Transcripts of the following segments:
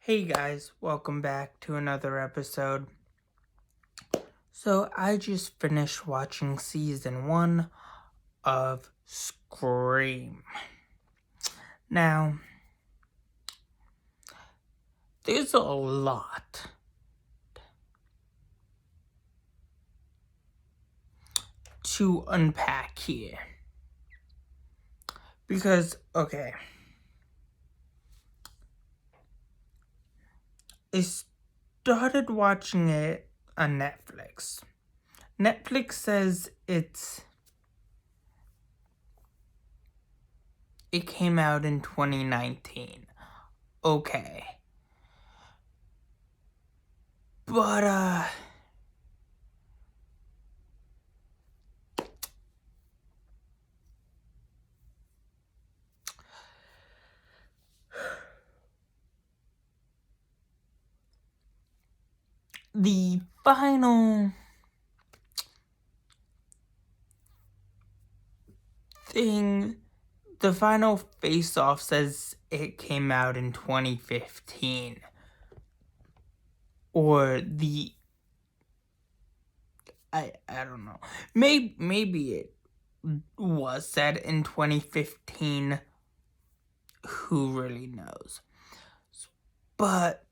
Hey guys, welcome back to another episode. So I just finished watching season 1 of Scream. Now, there's a lot to unpack here. Because, okay, I started watching it on Netflix. Netflix says it came out in 2019. Okay. But, the final thing, the final face-off says it came out in 2015. Or I don't know. Maybe it was said in 2015. Who really knows? But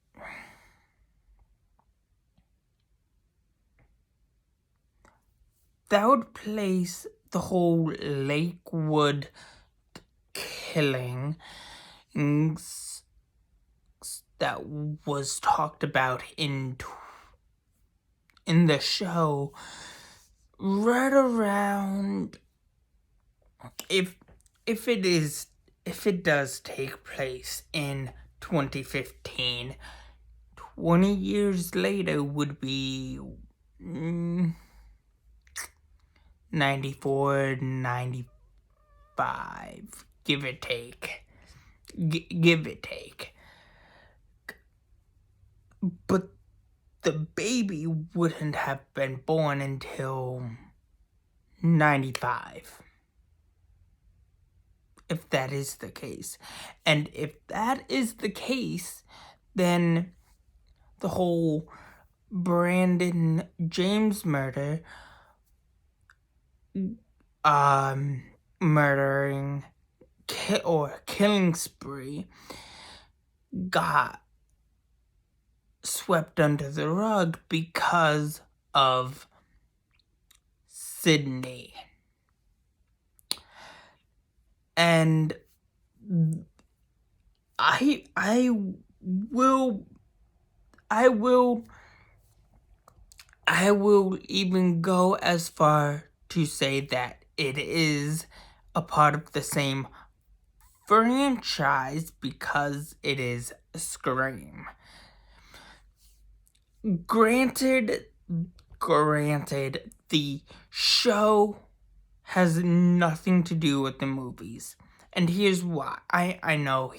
that would place the whole Lakewood killing that was talked about in the show right around, if it does take place in 2015, 20 years later would be 94, 95, give or take. Give or take. But the baby wouldn't have been born until 95. If that is the case. And if that is the case, then the whole Brandon James murder, murdering or killing spree got swept under the rug because of Sydney. And I will even go as far to say that it is a part of the same franchise because it is Scream. Granted, the show has nothing to do with the movies. And here's why. I know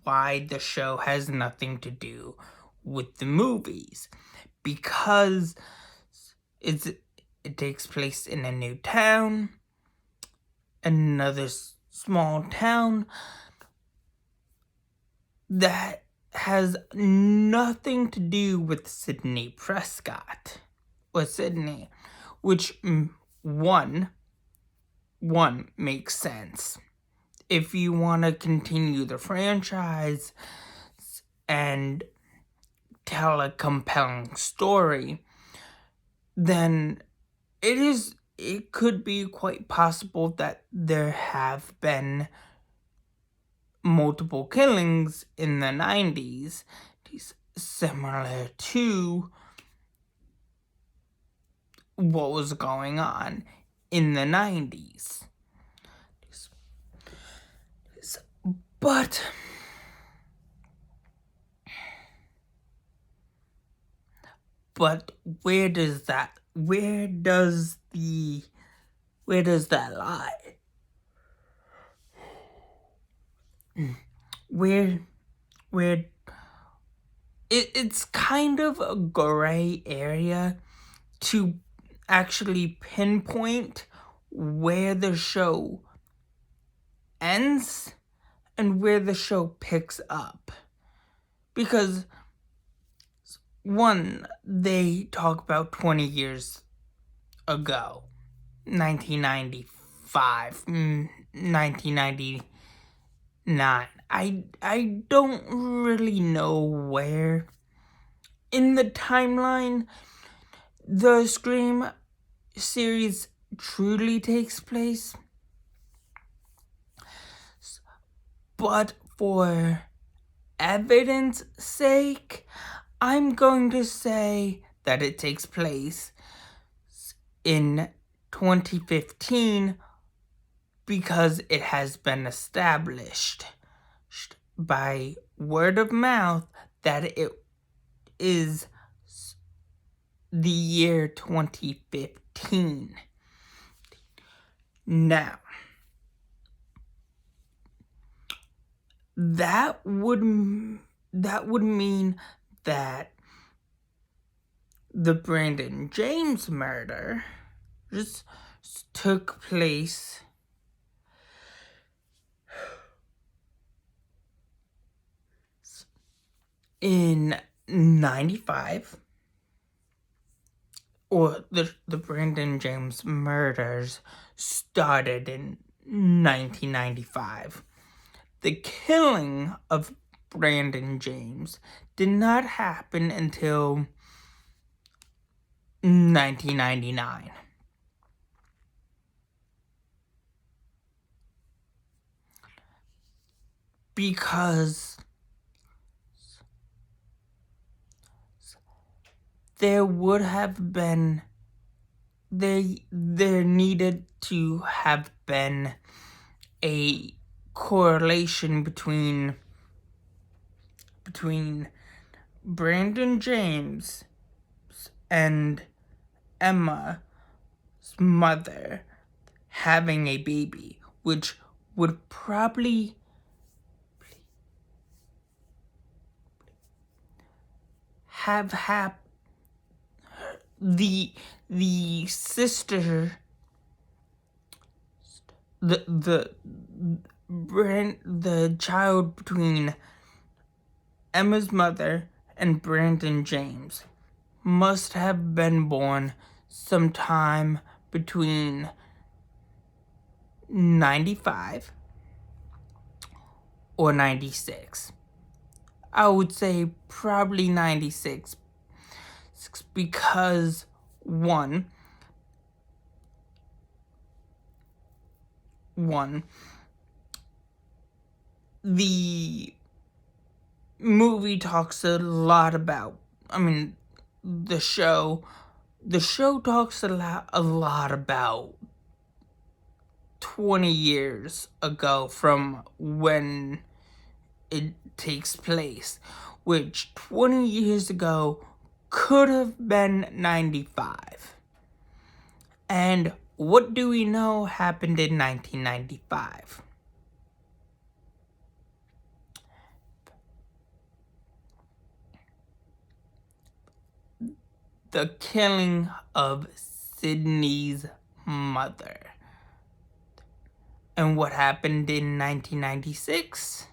why the show has nothing to do with the movies. Because it takes place in a new town, another small town that has nothing to do with Sidney Prescott or Sydney, which one makes sense. If you want to continue the franchise and tell a compelling story, then it could be quite possible that there have been multiple killings in the 90s similar to what was going on in the 90s. But where does that lie? It's kind of a gray area to actually pinpoint where the show ends and where the show picks up. Because, one, they talk about 20 years ago, 1995, 1999. I don't really know where in the timeline the Scream series truly takes place, but for evidence sake, I'm going to say that it takes place in 2015 because it has been established by word of mouth that it is the year 2015. Now, that would mean that the Brandon James murder just took place in 95, or the Brandon James murders started in 1995. The killing of Brandon James did not happen until 1999. Because there would have been, there needed to have been a correlation between Brandon James and Emma's mother having a baby, which would probably have the sister, the child between Emma's mother and Brandon James must have been born sometime between 95 or 96. I would say probably 96 because, one, the movie talks a lot about, the show talks a lot about 20 years ago from when it takes place, which 20 years ago could have been 95. And what do we know happened in 1995? The killing of Sydney's mother. And what happened in 1996?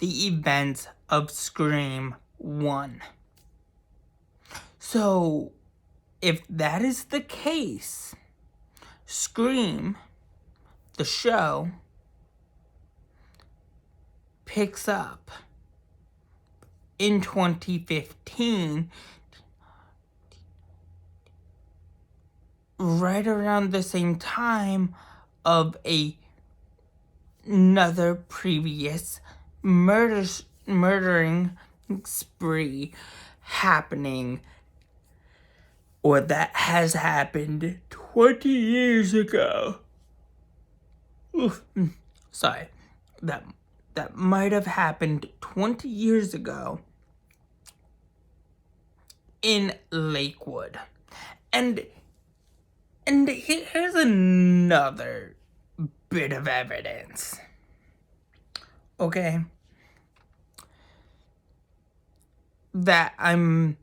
The events of Scream 1. So, if that is the case, Scream, the show, picks up in 2015, right around the same time of another previous murdering spree happening, or that has happened 20 years ago. Sorry, that might have happened 20 years ago in Lakewood. And here's another bit of evidence. Okay? That I'm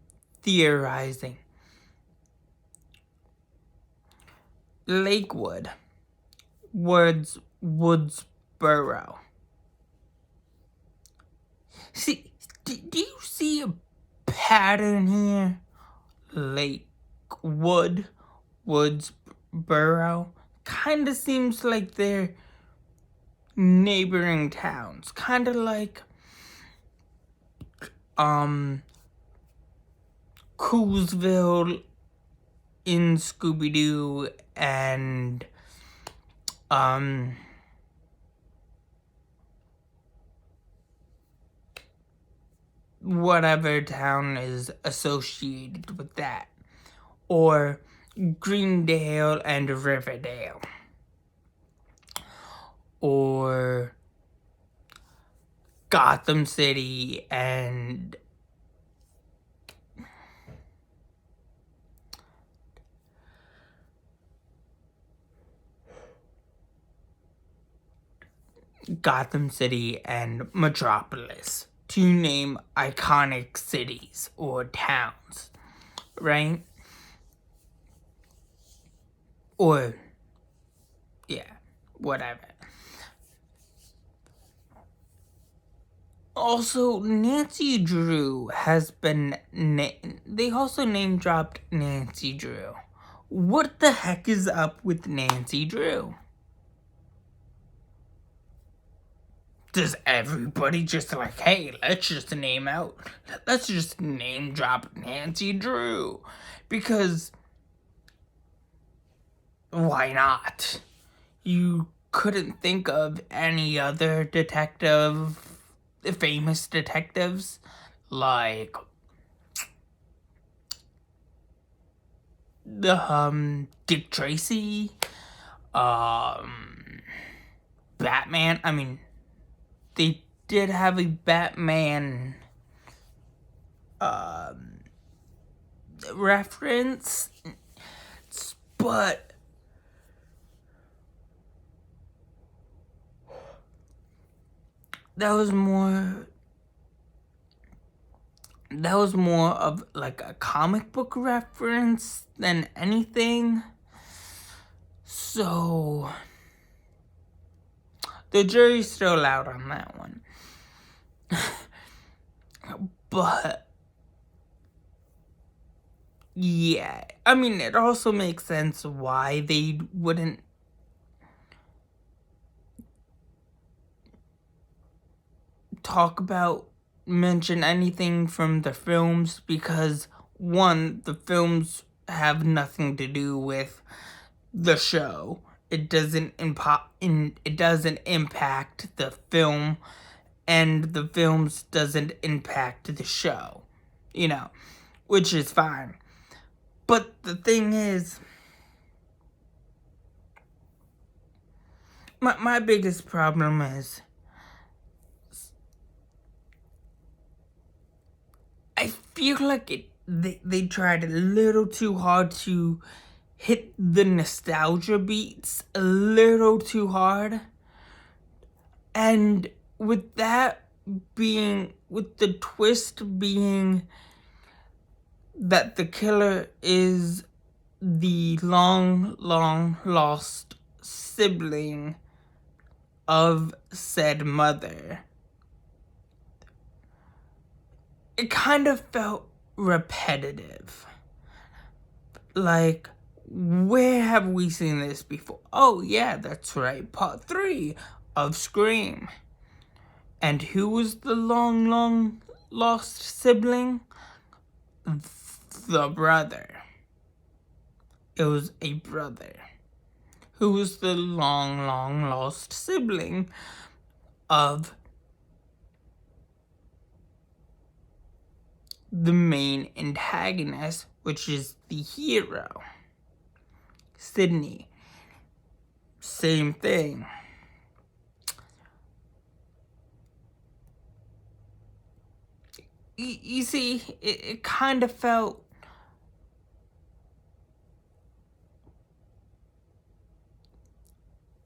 theorizing. Lakewood, Woodsboro, Burrow. See, do you see a pattern here? Woodsboro. Kind of seems like they're neighboring towns. Kind of like, Coolsville in Scooby-Doo and, whatever town is associated with that. Or Greendale and Riverdale. Or Gotham City and Metropolis, to name iconic cities or towns, right? Or, yeah, whatever. Also, Nancy Drew has been, they also name dropped Nancy Drew. What the heck is up with Nancy Drew? Does everybody just like, hey, let's just name drop Nancy Drew? Because why not? You couldn't think of any other famous detectives, like Dick Tracy, Batman. I mean, they did have a Batman reference, but that was more of like a comic book reference than anything. So the jury's still out on that one. But yeah, I mean, it also makes sense why they wouldn't mention anything from the films, because one, the films have nothing to do with the show. It doesn't impact the film, and the films doesn't impact the show, which is fine. But the thing is, my biggest problem is, I feel like they tried a little too hard to hit the nostalgia beats a little too hard. And with the twist being that the killer is the long lost sibling of said mother, it kind of felt repetitive. Like, where have we seen this before? Oh yeah, that's right, part 3 of Scream. And who was the long lost sibling? The brother. It was a brother who was the long lost sibling of the main antagonist, which is the hero, Sidney. Same thing. You see, it kind of felt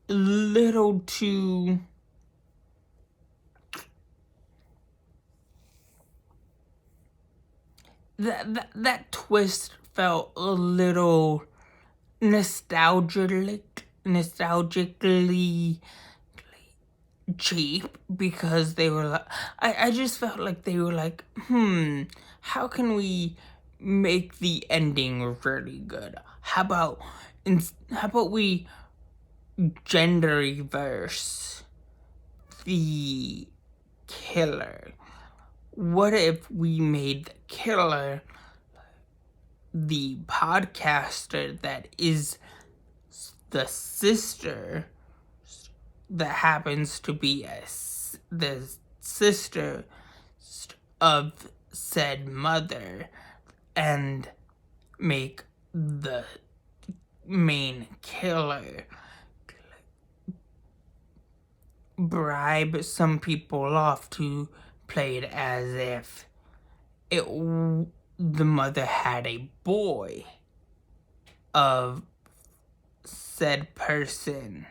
a little too that twist felt a little nostalgically cheap because they were like, I just felt like they were like, how can we make the ending really good? How about we gender reverse the killer? What if we made the killer the podcaster that is the sister that happens to be the sister of said mother, and make the main killer bribe some people off to play it as if the mother had a boy of said person.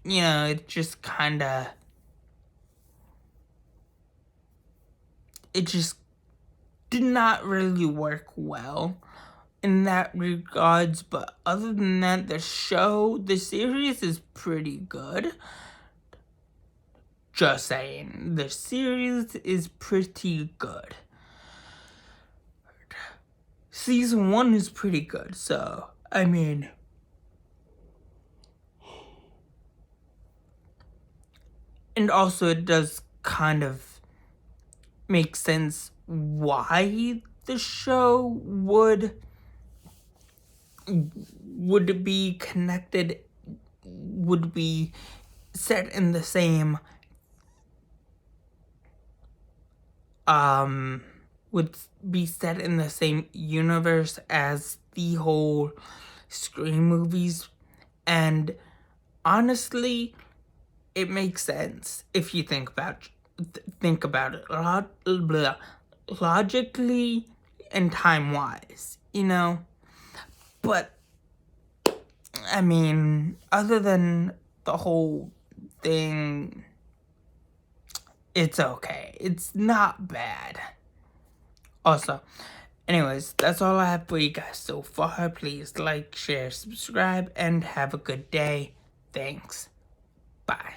You know, it just did not really work well in that regards, but other than that, the series is pretty good. Just saying, the series is pretty good. Season 1 is pretty good, so, I mean, and also it does kind of make sense why the show would be connected, would be set in the same would be set in the same universe as the whole Scream movies, and honestly, it makes sense if you think about it logically and time-wise, you know? But, I mean, other than the whole thing, it's okay. It's not bad. Also, anyways, that's all I have for you guys so far. Please like, share, subscribe, and have a good day. Thanks. Bye.